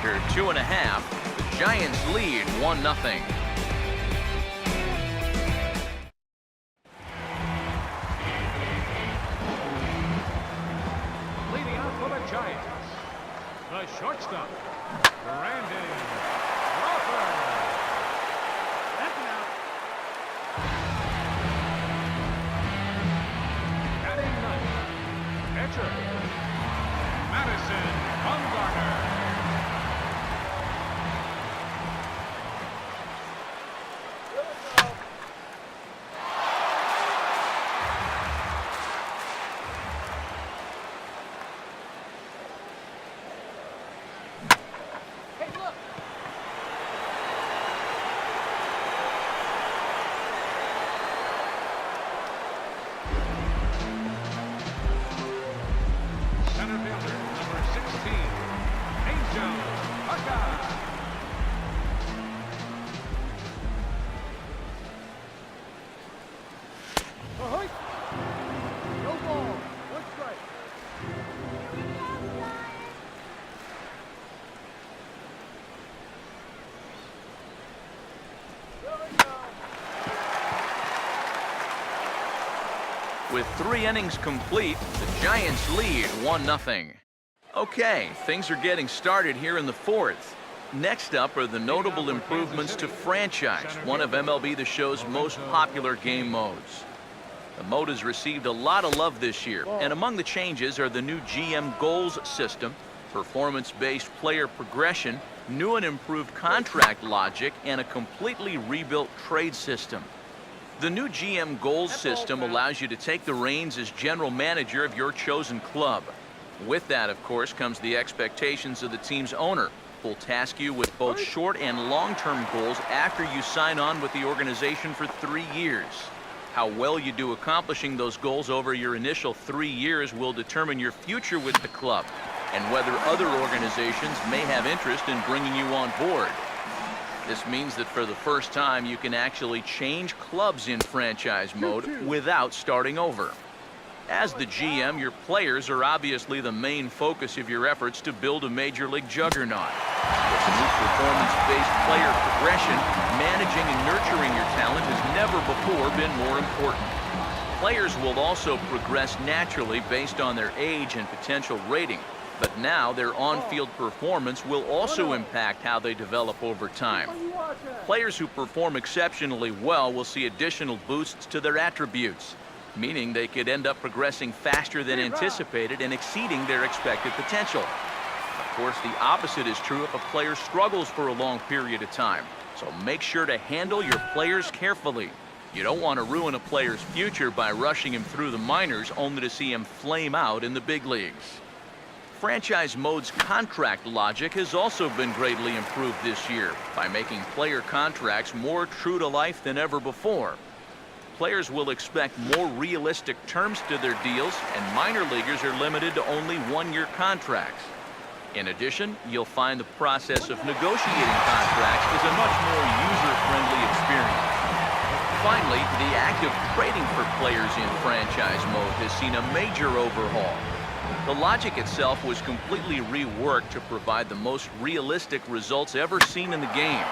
After 2.5, the Giants lead 1-0. Leading out for the Giants, the shortstop, Brandon Crawford. That's an out. Batting ninth, pitcher, Madison Bumgarner. Center fielder, number 16, Angel Haka. Ahoy! No ball. One strike. With 3 innings complete, the Giants lead 1-0. Okay, things are getting started here in the 4th. Next up are the notable improvements to Franchise, one of MLB The Show's most popular game modes. The mode has received a lot of love this year, and among the changes are the new GM goals system, performance-based player progression, new and improved contract logic, and a completely rebuilt trade system. The new GM goals system allows you to take the reins as general manager of your chosen club. With that, of course, comes the expectations of the team's owner, who'll task you with both short and long-term goals after you sign on with the organization for 3 years. How well you do accomplishing those goals over your initial 3 years will determine your future with the club and whether other organizations may have interest in bringing you on board. This means that for the first time, you can actually change clubs in franchise mode without starting over. As the GM, your players are obviously the main focus of your efforts to build a major league juggernaut. With the new performance-based player progression, managing and nurturing your talent has never before been more important. Players will also progress naturally based on their age and potential rating, but now their on-field performance will also impact how they develop over time. Players who perform exceptionally well will see additional boosts to their attributes, meaning they could end up progressing faster than anticipated and exceeding their expected potential. Of course, the opposite is true if a player struggles for a long period of time, so make sure to handle your players carefully. You don't want to ruin a player's future by rushing him through the minors only to see him flame out in the big leagues. Franchise mode's contract logic has also been greatly improved this year by making player contracts more true to life than ever before. Players will expect more realistic terms to their deals, and minor leaguers are limited to only 1-year contracts. In addition, you'll find the process of negotiating contracts is a much more user-friendly experience. Finally, the act of trading for players in franchise mode has seen a major overhaul. The logic itself was completely reworked to provide the most realistic results ever seen in the game.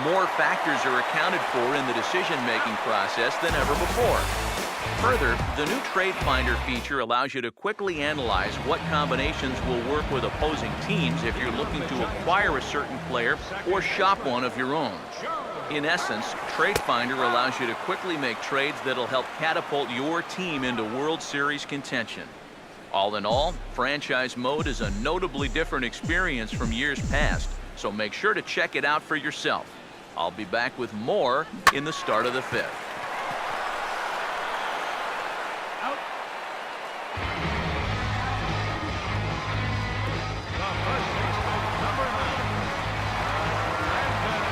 More factors are accounted for in the decision-making process than ever before. Further, the new Trade Finder feature allows you to quickly analyze what combinations will work with opposing teams if you're looking to acquire a certain player or shop one of your own. In essence, Trade Finder allows you to quickly make trades that'll help catapult your team into World Series contention. All in all, franchise mode is a notably different experience from years past, so make sure to check it out for yourself. I'll be back with more in the start of the 5th. Out. The first baseman, number 9, Brandon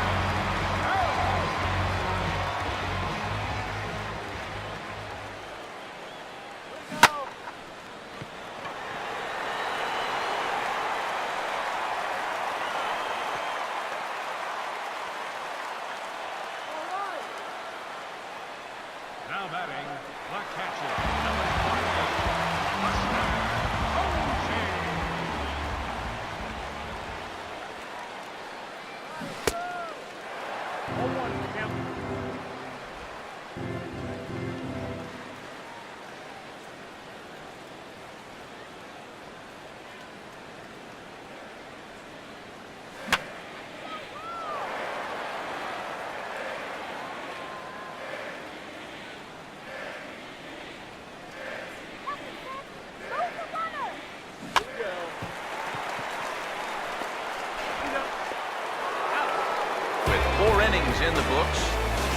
in the books.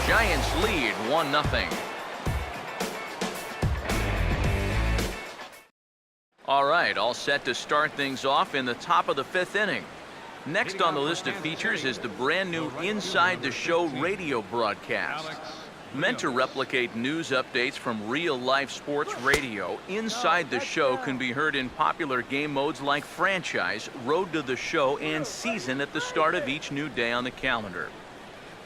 The Giants lead 1-0. All right, all set to start things off in the top of the 5th inning. Next on the list of features is the brand new Inside the Show radio broadcast. Meant to replicate news updates from real-life sports radio, Inside the Show can be heard in popular game modes like Franchise, Road to the Show, and Season at the start of each new day on the calendar.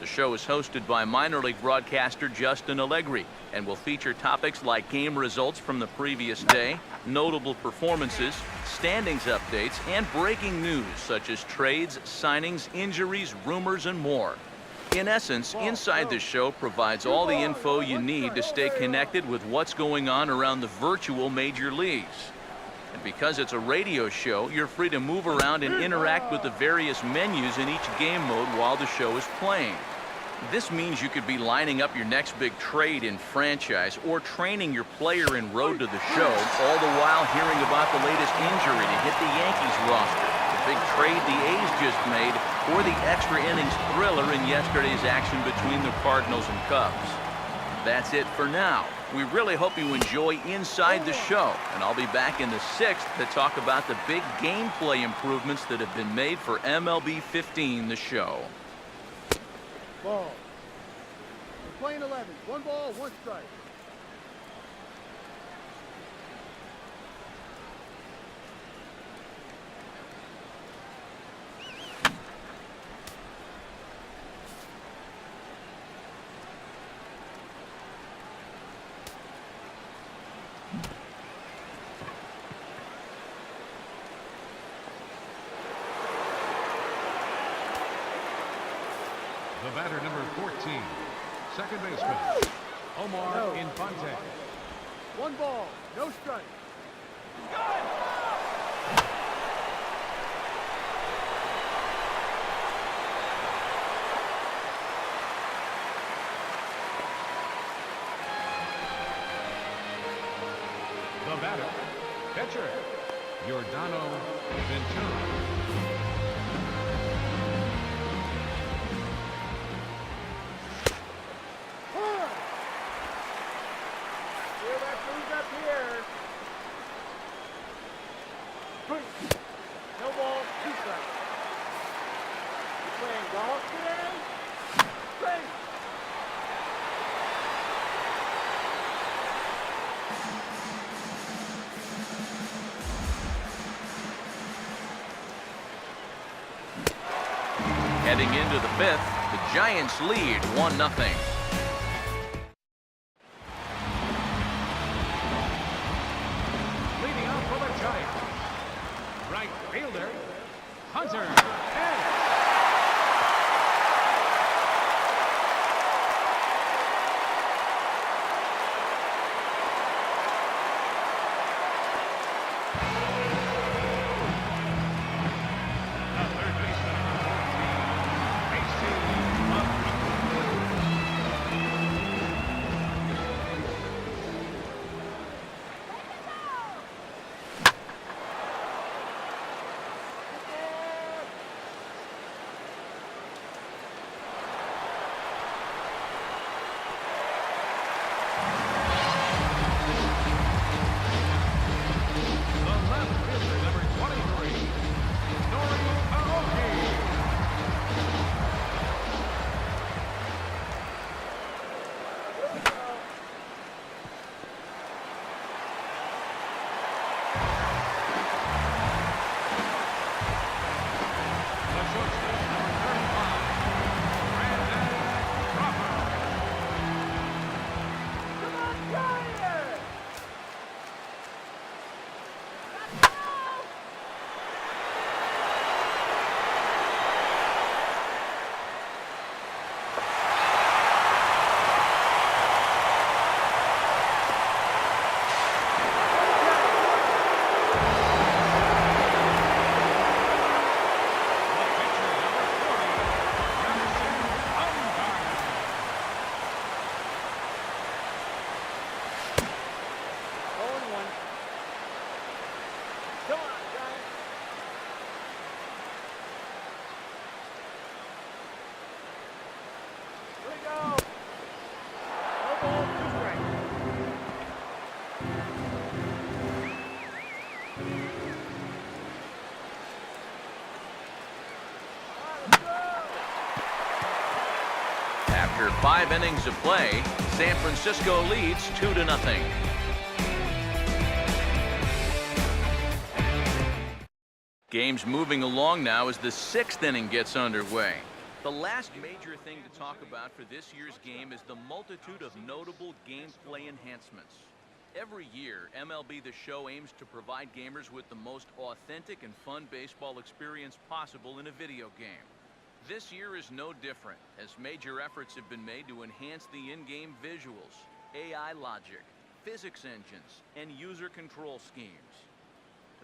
The show is hosted by minor league broadcaster Justin Allegri and will feature topics like game results from the previous day, notable performances, standings updates, and breaking news such as trades, signings, injuries, rumors, and more. In essence, Inside the Show provides all the info you need to stay connected with what's going on around the virtual major leagues. And because it's a radio show, you're free to move around and interact with the various menus in each game mode while the show is playing. This means you could be lining up your next big trade in Franchise or training your player in Road to the Show, all the while hearing about the latest injury to hit the Yankees roster, the big trade the A's just made, or the extra innings thriller in yesterday's action between the Cardinals and Cubs. That's it for now. We really hope you enjoy Inside the Show, and I'll be back in the 6th to talk about the big gameplay improvements that have been made for MLB 15, the show. Ball. We're playing 11. 1 ball, 1 strike. The batter, number 14, second baseman, Omar Infante. 1 ball, no strike. The batter, catcher, Yordano Ventura. No ball, 2 strikes. You playing golf today? Great. Heading into the 5th, the Giants lead 1-0. Leading off for the Giants, right fielder, Hunter. The third baseman, After 5 innings of play, San Francisco leads 2-0. Game's moving along now as the 6th inning gets underway. The last major thing to talk about for this year's game is the multitude of notable gameplay enhancements. Every year, MLB The Show aims to provide gamers with the most authentic and fun baseball experience possible in a video game. This year is no different, as major efforts have been made to enhance the in-game visuals, AI logic, physics engines, and user control schemes.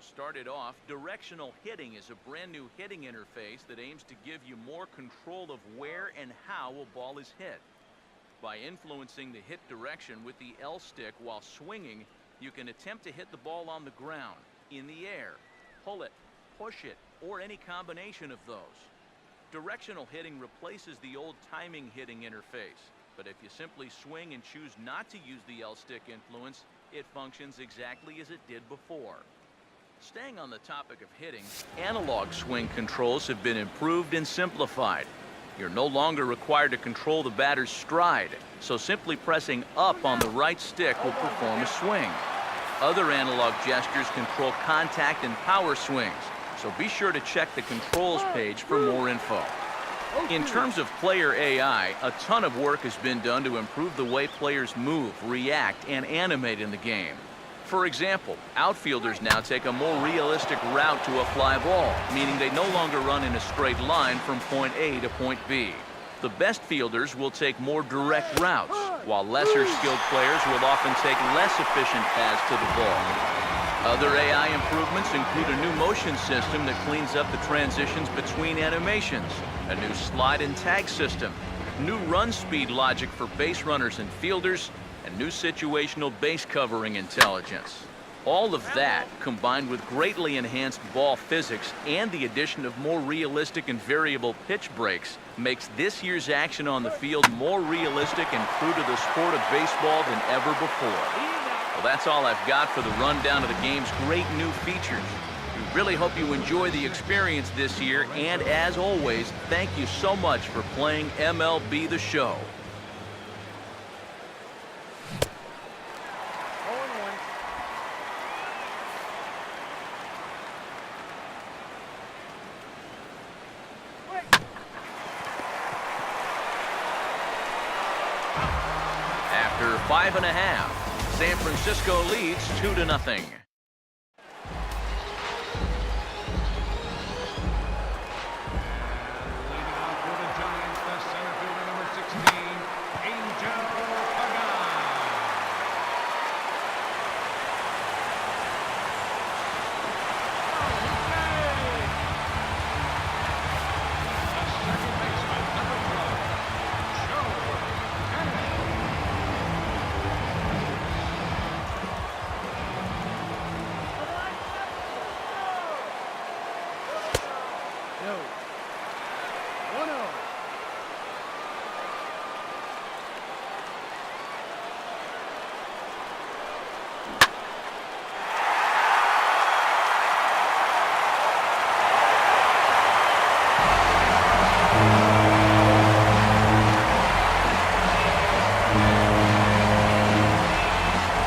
To start it off, directional hitting is a brand new hitting interface that aims to give you more control of where and how a ball is hit. By influencing the hit direction with the L stick while swinging, you can attempt to hit the ball on the ground, in the air, pull it, push it, or any combination of those. Directional hitting replaces the old timing hitting interface, but if you simply swing and choose not to use the L stick influence, it functions exactly as it did before. Staying on the topic of hitting, analog swing controls have been improved and simplified. You're no longer required to control the batter's stride, so simply pressing up on the right stick will perform a swing. Other analog gestures control contact and power swings, so be sure to check the controls page for more info. In terms of player AI, a ton of work has been done to improve the way players move, react, and animate in the game. For example, outfielders now take a more realistic route to a fly ball, meaning they no longer run in a straight line from point A to point B. The best fielders will take more direct routes, while lesser skilled players will often take less efficient paths to the ball. Other AI improvements include a new motion system that cleans up the transitions between animations, a new slide and tag system, new run speed logic for base runners and fielders, and new situational base covering intelligence. All of that, combined with greatly enhanced ball physics and the addition of more realistic and variable pitch breaks, makes this year's action on the field more realistic and true to the sport of baseball than ever before. Well, that's all I've got for the rundown of the game's great new features. We really hope you enjoy the experience this year, and as always, thank you so much for playing MLB The Show. After 5 1/2, San Francisco leads 2-0.